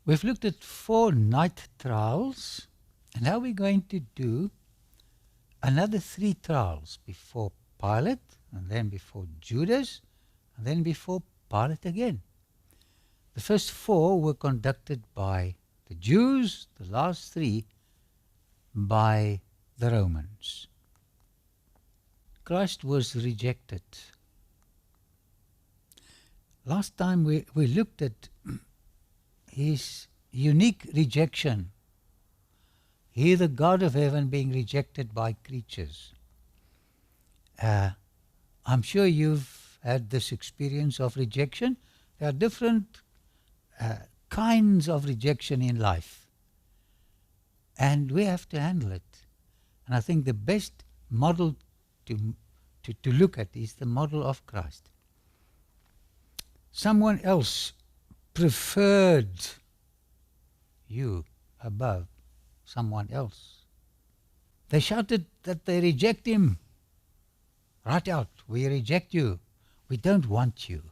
We've looked at 4 night trials, and now we're going to do another 3 trials before Pilate, and then before Judas, and then before Pilate again. The first 4 were conducted by the Jews, the last 3 by the Romans. Christ was rejected. Last time we looked at his unique rejection. He, the God of heaven, being rejected by creatures. I'm sure you've had this experience of rejection. There are different kinds of rejection in life, and we have to handle it. And I think the best model to look at is the model of Christ. Someone else preferred you above someone else. They shouted that they reject him. Right out, we reject you. We don't want you.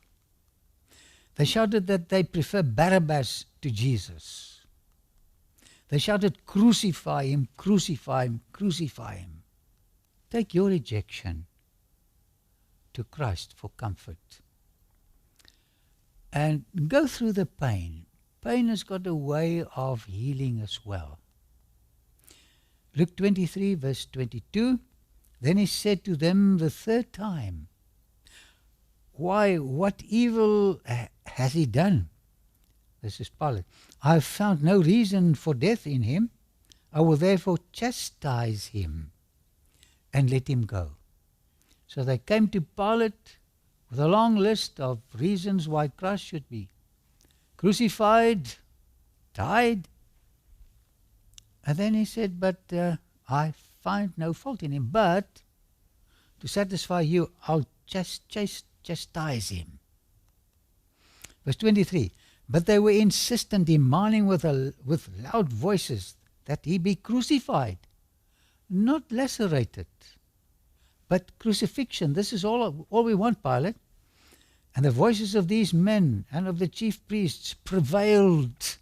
They shouted that they prefer Barabbas to Jesus. They shouted, crucify him, crucify him, crucify him. Take your rejection to Christ for comfort. And go through the pain. Pain has got a way of healing as well. Luke 23, verse 22, then he said to them the 3rd time, why, what evil has he done? This is Pilate. I have found no reason for death in him. I will therefore chastise him and let him go. So they came to Pilate with a long list of reasons why Christ should be crucified, died. And then he said, but I find no fault in him. But to satisfy you, I'll chastise him. Verse 23, but they were insistent, demanding with loud voices that he be crucified, not lacerated, but crucifixion. This is all we want, Pilate. And the voices of these men and of the chief priests prevailed.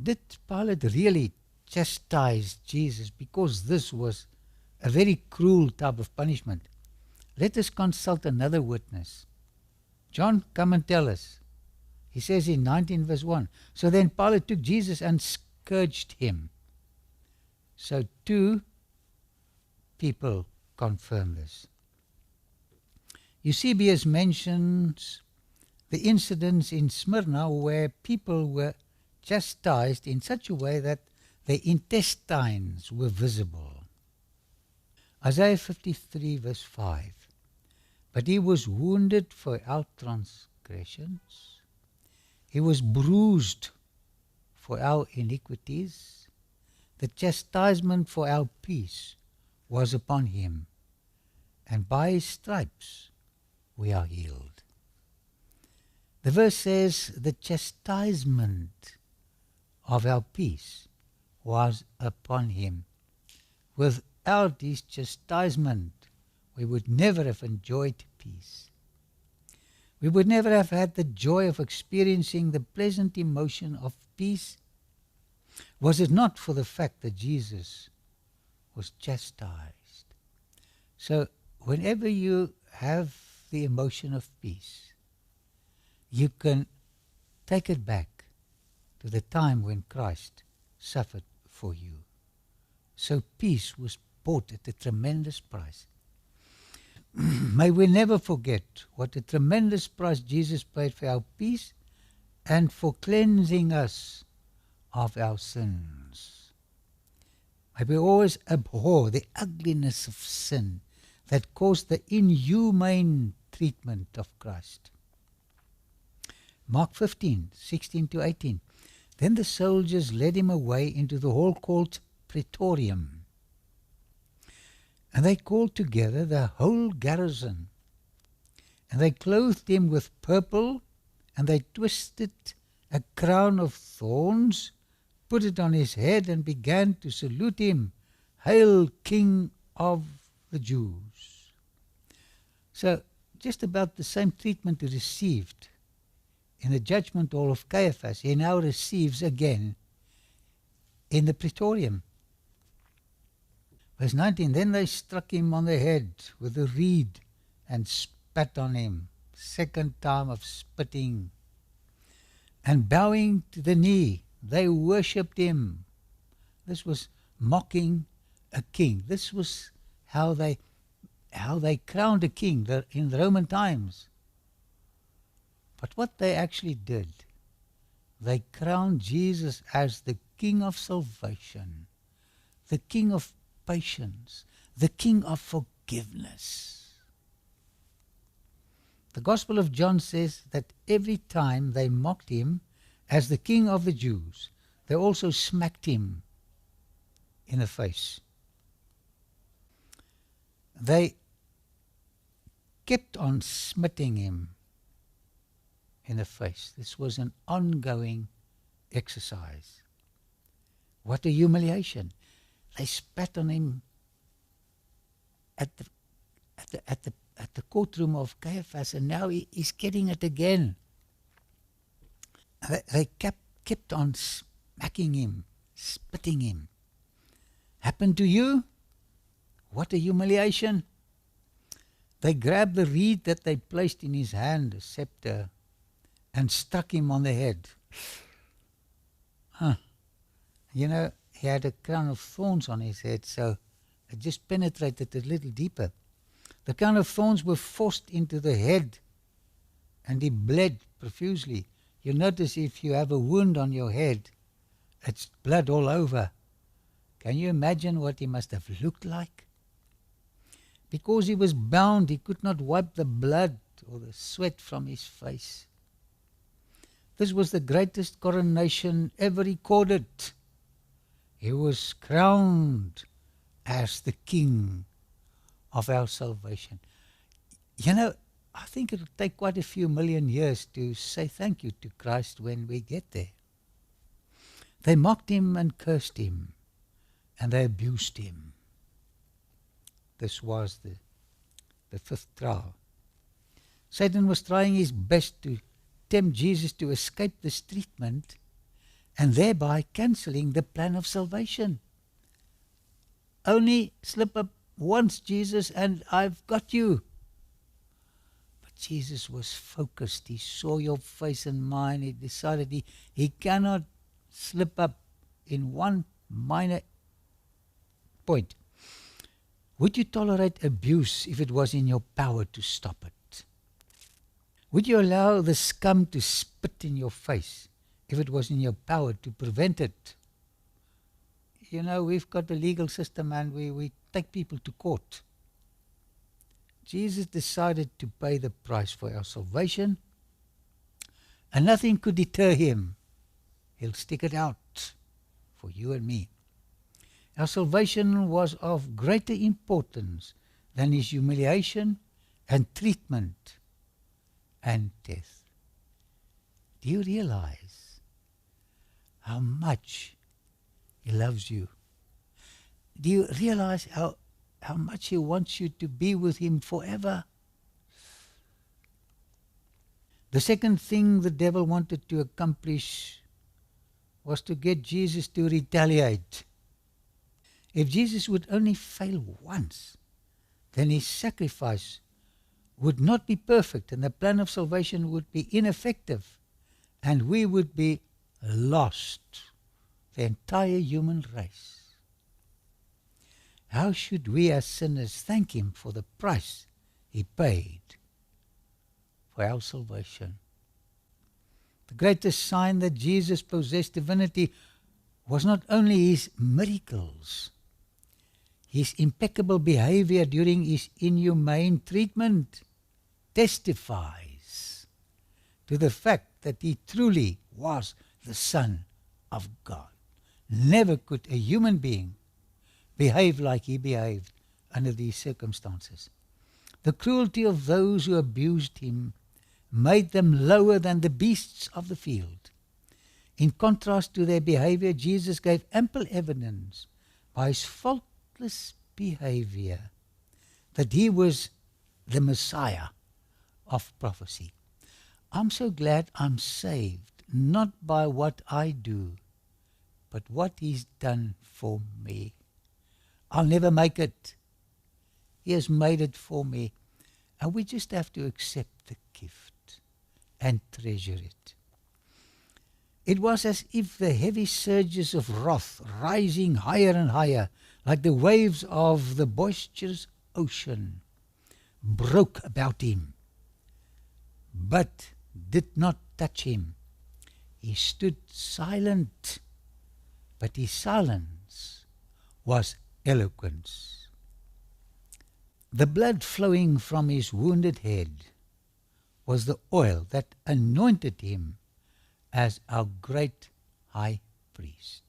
Did Pilate really chastise Jesus? Because this was a very cruel type of punishment. Let us consult another witness. John, come and tell us. He says in 19 verse 1, so then Pilate took Jesus and scourged him. So 2 people confirm this. Eusebius mentions the incidents in Smyrna where people were chastised in such a way that their intestines were visible. Isaiah 53 verse 5, but he was wounded for our transgressions, he was bruised for our iniquities, the chastisement for our peace was upon him, and by his stripes we are healed. The verse says the chastisement of our peace was upon him. Without his chastisement, we would never have enjoyed peace. We would never have had the joy of experiencing the pleasant emotion of peace, was it not for the fact that Jesus was chastised. So whenever you have the emotion of peace, you can take it back to the time when Christ suffered for you. So peace was bought at a tremendous price. May we never forget what a tremendous price Jesus paid for our peace and for cleansing us of our sins. May we always abhor the ugliness of sin that caused the inhumane treatment of Christ. Mark 15, 16 to 18. Then the soldiers led him away into the hall called Praetorium. And they called together the whole garrison. And they clothed him with purple, and they twisted a crown of thorns, put it on his head, and began to salute him, Hail, King of the Jews. So just about the same treatment he received in the judgment hall of Caiaphas, he now receives again in the praetorium. Verse 19, then they struck him on the head with a reed and spat on him. Second time of spitting. And bowing to the knee, they worshipped him. This was mocking a king. This was how they crowned a king in the Roman times. But what they actually did, they crowned Jesus as the King of salvation, the King of patience, the King of forgiveness. The Gospel of John says that every time they mocked him as the King of the Jews, they also smacked him in the face. They kept on smiting him in the face. This was an ongoing exercise. What a humiliation. They spat on him at the courtroom of Caiaphas, and now he's getting it again. They kept on smacking him, spitting him. Happened to you? What a humiliation. They grabbed the reed that they placed in his hand, a scepter, and struck him on the head. You know, he had a crown of thorns on his head, so it just penetrated a little deeper. The crown of thorns were forced into the head, and he bled profusely. You notice if you have a wound on your head, it's blood all over. Can you imagine what he must have looked like? Because he was bound, he could not wipe the blood or the sweat from his face. This was the greatest coronation ever recorded. He was crowned as the King of our salvation. You know, I think it'll take quite a few million years to say thank you to Christ when we get there. They mocked him and cursed him, and they abused him. This was the fifth trial. Satan was trying his best to tempt Jesus to escape this treatment and thereby cancelling the plan of salvation. Only slip up once, Jesus, and I've got you. But Jesus was focused. He saw your face and mine. He decided he cannot slip up in one minor point. Would you tolerate abuse if it was in your power to stop it? Would you allow the scum to spit in your face if it was in your power to prevent it? You know, we've got a legal system and we take people to court. Jesus decided to pay the price for our salvation, and nothing could deter him. He'll stick it out for you and me. Our salvation was of greater importance than his humiliation and treatment and death. Do you realize how much he loves you? Do you realize how much he wants you to be with him forever? The second thing the devil wanted to accomplish was to get Jesus to retaliate. If Jesus would only fail once, then his sacrifice would not be perfect and the plan of salvation would be ineffective and we would be lost, the entire human race. How should we as sinners thank him for the price he paid for our salvation? The greatest sign that Jesus possessed divinity was not only his miracles, his impeccable behavior during his inhumane treatment testifies to the fact that he truly was the Son of God. Never could a human being behave like he behaved under these circumstances. The cruelty of those who abused him made them lower than the beasts of the field. In contrast to their behavior, Jesus gave ample evidence by his faultless behavior that he was the Messiah of prophecy. I'm so glad I'm saved, not by what I do, but what He's done for me. I'll never make it. He has made it for me. And we just have to accept the gift and treasure it. It was as if the heavy surges of wrath, rising higher and higher, like the waves of the boisterous ocean, broke about Him, but did not touch Him. He stood silent, but His silence was eloquence. The blood flowing from His wounded head was the oil that anointed Him as our great high priest.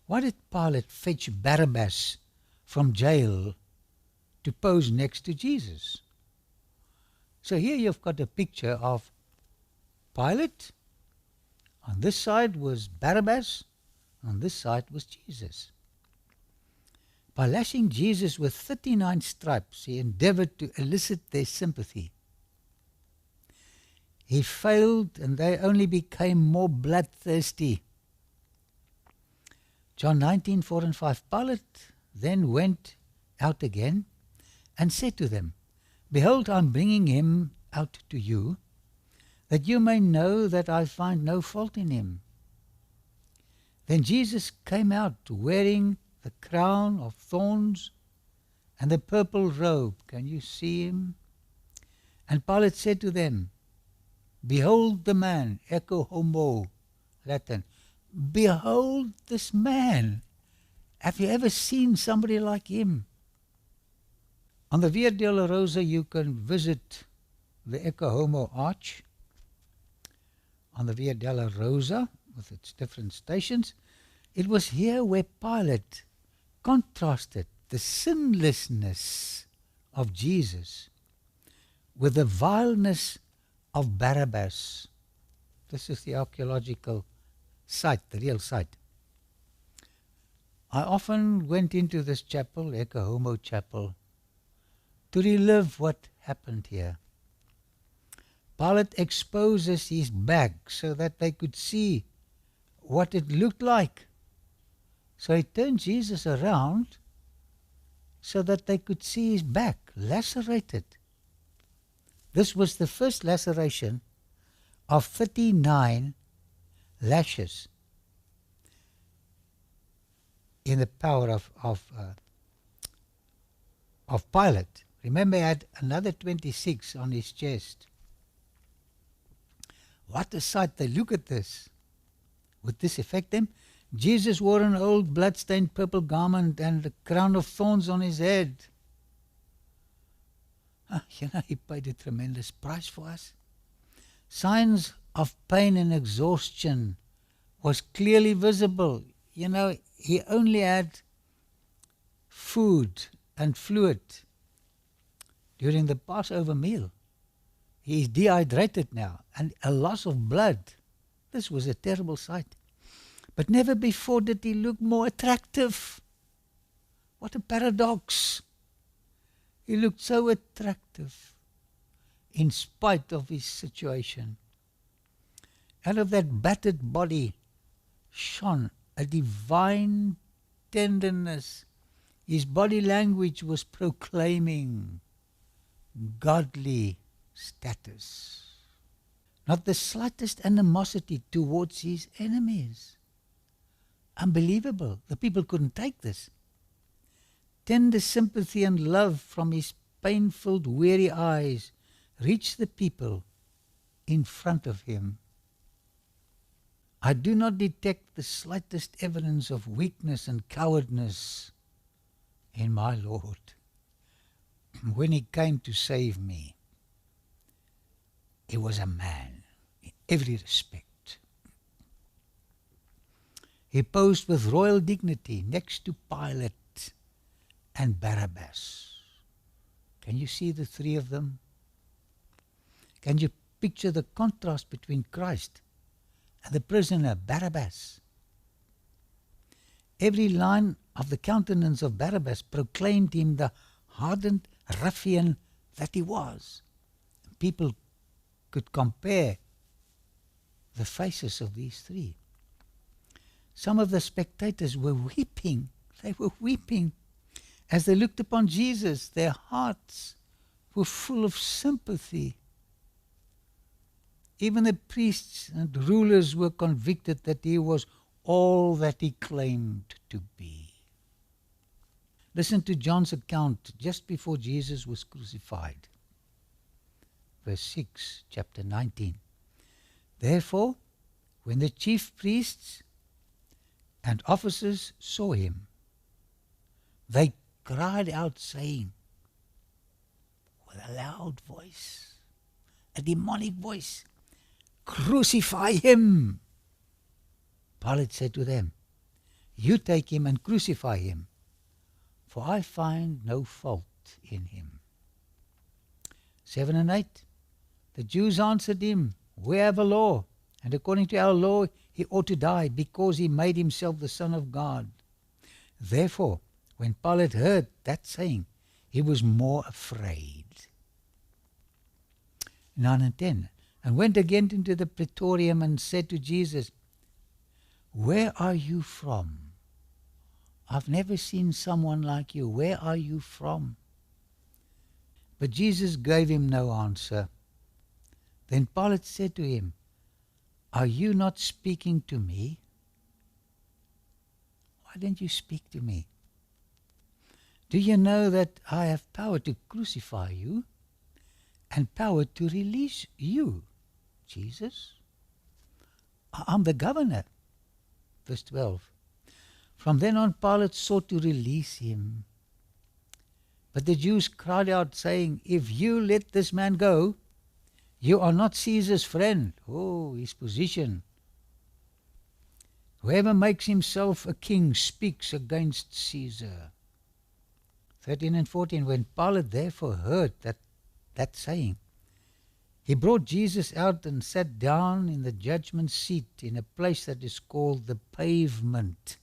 Why did Pilate fetch Barabbas from jail to pose next to Jesus? So here you've got a picture of Pilate. On this side was Barabbas. On this side was Jesus. By lashing Jesus with 39 stripes, he endeavored to elicit their sympathy. He failed, and they only became more bloodthirsty. John 19:4 and 5. Pilate then went out again and said to them, Behold, I am bringing him out to you, that you may know that I find no fault in him. Then Jesus came out wearing the crown of thorns and the purple robe. Can you see him? And Pilate said to them, Behold the man, ecce homo, Latin. Behold this man. Have you ever seen somebody like him? On the Via Dolorosa you can visit the Ecce Homo Arch. On the Via Dolorosa, with its different stations, it was here where Pilate contrasted the sinlessness of Jesus with the vileness of Barabbas. This is the archaeological site, the real site. I often went into this chapel, Ecce Homo Chapel, to relive what happened here. Pilate exposes his back so that they could see what it looked like. So he turned Jesus around so that they could see his back lacerated. This was the first laceration of 39 lashes in the power of Pilate. Remember, he had another 26 on his chest. What a sight. They look at this. Would this affect them? Jesus wore an old blood-stained purple garment and a crown of thorns on his head. He paid a tremendous price for us. Signs of pain and exhaustion was clearly visible. He only had food and fluid during the Passover meal. He is dehydrated now, and a loss of blood. This was a terrible sight. But never before did he look more attractive. What a paradox. He looked so attractive in spite of his situation. Out of that battered body shone a divine tenderness. His body language was proclaiming godly status. Not the slightest animosity towards his enemies. Unbelievable. The people couldn't take this. Tender sympathy and love from his pain-filled, weary eyes reached the people in front of him. I do not detect the slightest evidence of weakness and cowardice in my Lord. When he came to save me, he was a man in every respect. He posed with royal dignity next to Pilate and Barabbas. Can you see the three of them? Can you picture the contrast between Christ and the prisoner Barabbas? Every line of the countenance of Barabbas proclaimed him the hardened ruffian that he was. People could compare the faces of these three. Some of the spectators were weeping. They were weeping as they looked upon Jesus. Their hearts were full of sympathy. Even the priests and rulers were convicted that he was all that he claimed to be. Listen to John's account just before Jesus was crucified. Verse 6, chapter 19. Therefore, when the chief priests and officers saw him, they cried out, saying, with a loud voice, a demonic voice, "Crucify him!" Pilate said to them, "You take him and crucify him, for I find no fault in him." 7 and 8. The Jews answered him, "We have a law, and according to our law he ought to die, because he made himself the Son of God." Therefore, when Pilate heard that saying, he was more afraid. 9 and 10. And went again into the praetorium and said to Jesus, "Where are you from? I've never seen someone like you. Where are you from?" But Jesus gave him no answer. Then Pilate said to him, "Are you not speaking to me? Why don't you speak to me? Do you know that I have power to crucify you and power to release you, Jesus? I'm the governor." Verse 12. From then on Pilate sought to release him. But the Jews cried out, saying, "If you let this man go, you are not Caesar's friend." Oh, his position. "Whoever makes himself a king speaks against Caesar." 13 and 14. When Pilate therefore heard that saying, he brought Jesus out and sat down in the judgment seat in a place that is called the Pavement,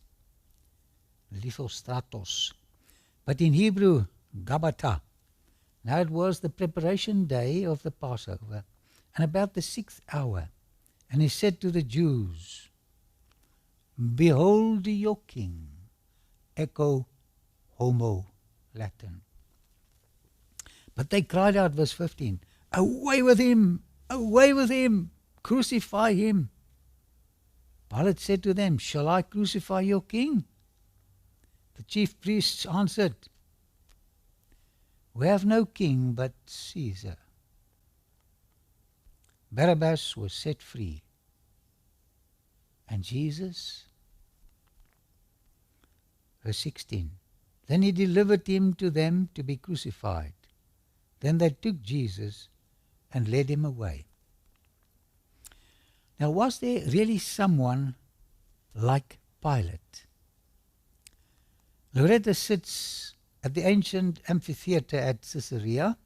Lithostratos, but in Hebrew, Gabbatha. Now it was the preparation day of the Passover, and about the 6th hour. And he said to the Jews, "Behold your king." Ecce homo, Latin. But they cried out, verse 15, "Away with him! Away with him! Crucify him!" Pilate said to them, "Shall I crucify your king?" The chief priests answered, "We have no king but Caesar." Barabbas was set free, and Jesus, verse 16, then he delivered him to them to be crucified. Then they took Jesus and led him away. Now, was there really someone like Pilate? Loretta sits at the ancient amphitheater at Caesarea.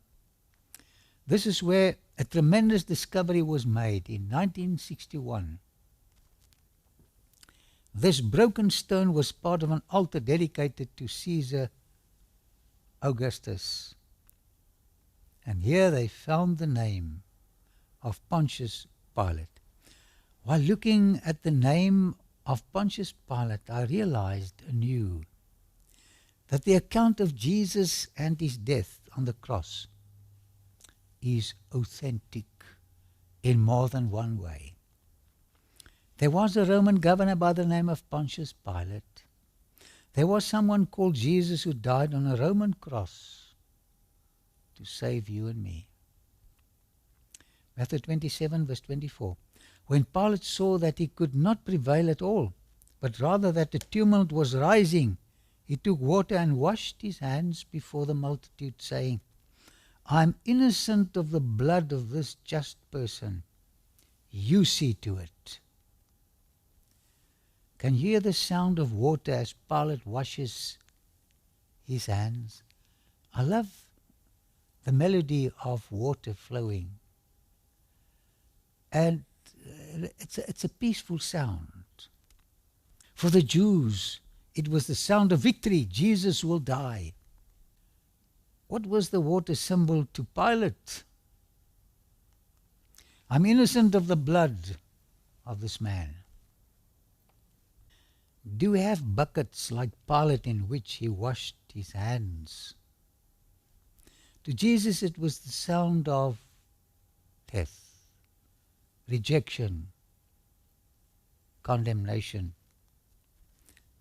This is where a tremendous discovery was made in 1961. This broken stone was part of an altar dedicated to Caesar Augustus. And here they found the name of Pontius Pilate. While looking at the name of Pontius Pilate, I realized anew that the account of Jesus and his death on the cross is authentic in more than one way. There was a Roman governor by the name of Pontius Pilate. There was someone called Jesus who died on a Roman cross to save you and me. Matthew 27, verse 24. When Pilate saw that he could not prevail at all, but rather that the tumult was rising, he took water and washed his hands before the multitude, saying, "I am innocent of the blood of this just person. You see to it." Can you hear the sound of water as Pilate washes his hands? I love the melody of water flowing. And it's a peaceful sound. For the Jews, it was the sound of victory. Jesus will die. What was the water symbol to Pilate? I'm innocent of the blood of this man. Do we have buckets like Pilate in which he washed his hands? To Jesus it was the sound of death, rejection, condemnation.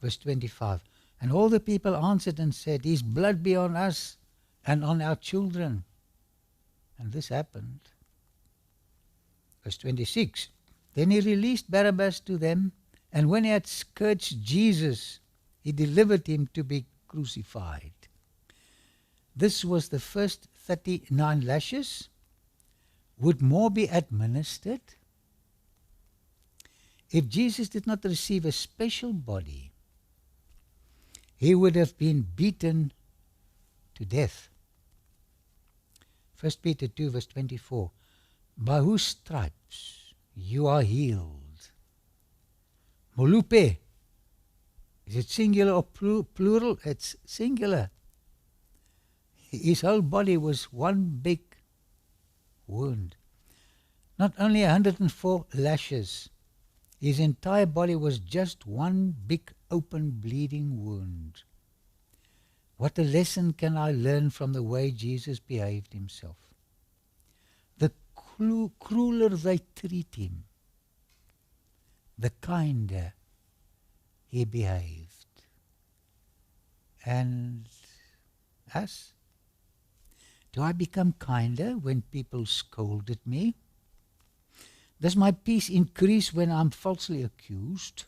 Verse 25, and all the people answered and said, his blood be on us and on our children. And this happened. Verse 26, then he released Barabbas to them, and when he had scourged Jesus, he delivered him to be crucified. This was the first 39 lashes. Would more be administered? If Jesus did not receive a special body, he would have been beaten to death. 1 Peter 2 verse 24, by whose stripes you are healed. Molupe, is it singular or plural? It's singular. His whole body was one big wound. Not only 104 lashes, his entire body was just one big open bleeding wound. What a lesson can I learn from the way Jesus behaved himself? The crueler they treat him, the kinder he behaved. And us? Do I become kinder when people scold at me? Does my peace increase when I'm falsely accused?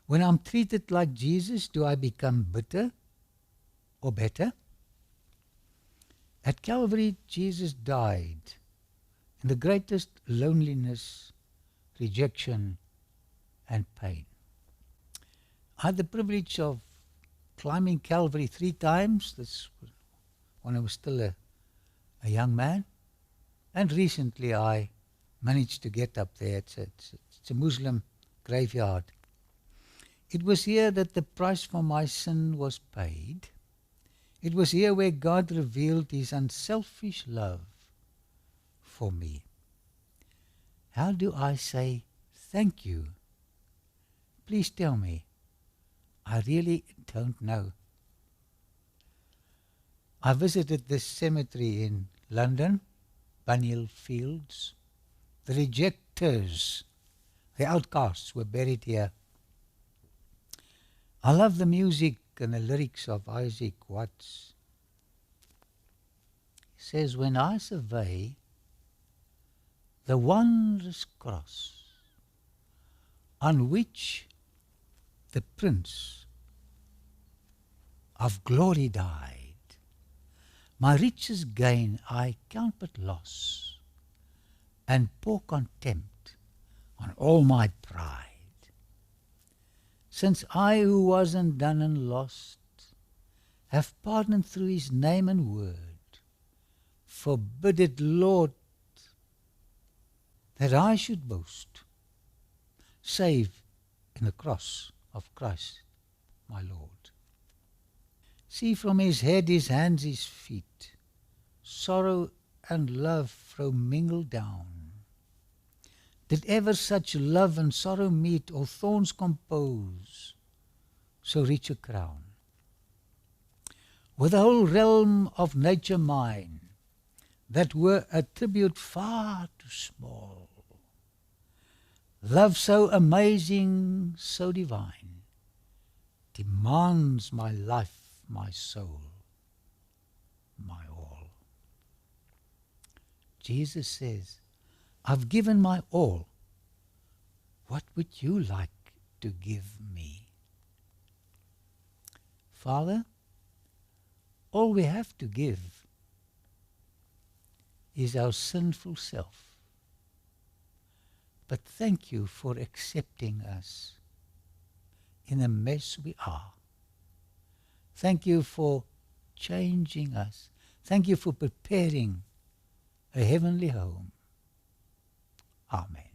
When I'm treated like Jesus, do I become bitter or better? At Calvary, Jesus died in the greatest loneliness, rejection, and pain. I had the privilege of climbing Calvary 3 times. That's when I was still a young man. And recently I managed to get up there. It's a Muslim graveyard. It was here that the price for my sin was paid. It was here where God revealed his unselfish love for me. How do I say thank you? Please tell me. I really don't know. I visited this cemetery in London, Bunhill Fields. The rejectors, the outcasts were buried here. I love the music and the lyrics of Isaac Watts. He says, when I survey the wondrous cross on which the Prince of Glory died, my riches gain I count but loss, and pour contempt on all my pride. Since I who was undone and lost have pardoned through his name and word, forbid it, Lord, that I should boast, save in the cross of Christ my Lord. See from his head, his hands, his feet, sorrow and love flow mingled down. Did ever such love and sorrow meet, or thorns compose so rich a crown? With the whole realm of nature mine, that were a tribute far too small, love so amazing, so divine, demands my life, my soul, my all. Jesus says, I've given my all. What would you like to give me? Father, all we have to give is our sinful self. But thank you for accepting us in the mess we are. Thank you for changing us. Thank you for preparing a heavenly home. Amen.